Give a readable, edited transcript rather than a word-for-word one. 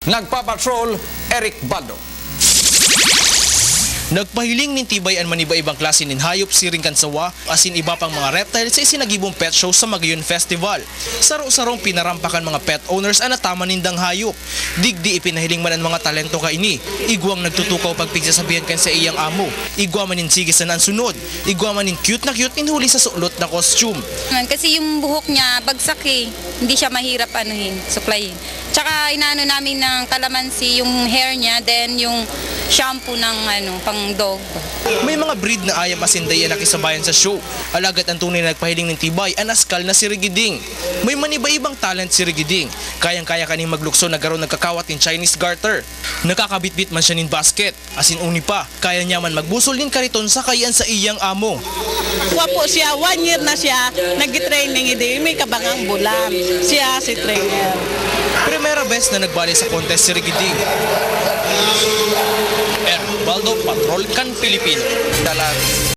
Nagpapatrol, Eric Baldo. Nagpahiling nin tibayan man iba-ibang klase nin hayop si Ringkansawa asin iba pang mga reptile sa isinagibong pet show sa Magayon Festival. Saro-sarong pinarampakan mga pet owners ang natama nindang hayop. Digdi ipinahiling man ang mga talento kaini. Igwang nagtutukaw pagpigsasabihan kan sa iyang amo. Igwa man nin sige sa nansunod. Igwa man nin cute na cute inhuli sa suklot na costume. Kasi yung buhok niya bagsak eh. Hindi siya mahirap suklayin. Tsaka inaano namin ng kalamansi yung hair niya, then yung shampoo ng pang dog. May mga breed na ayam asinday ang nakisabayan sa show. Alagad ang tunay na nagpahiling ng tibay ang askal na si Rigiding. May maniba-ibang talent si Rigiding. Kayang-kaya kaning maglukso na garo nagkakawat in Chinese garter. Nakakabitbit man siya nin basket. Asin uni pa, kaya niya man magbusol nin kariton sa kayan sa iyang amo. Wapo siya, 1 year na siya, nag-training, hindi may kabangang bulan. Siya si trainer. Primera best na nagbali sa contest si Rigiding. Eric Baldo, Patrol Kan Pilipino.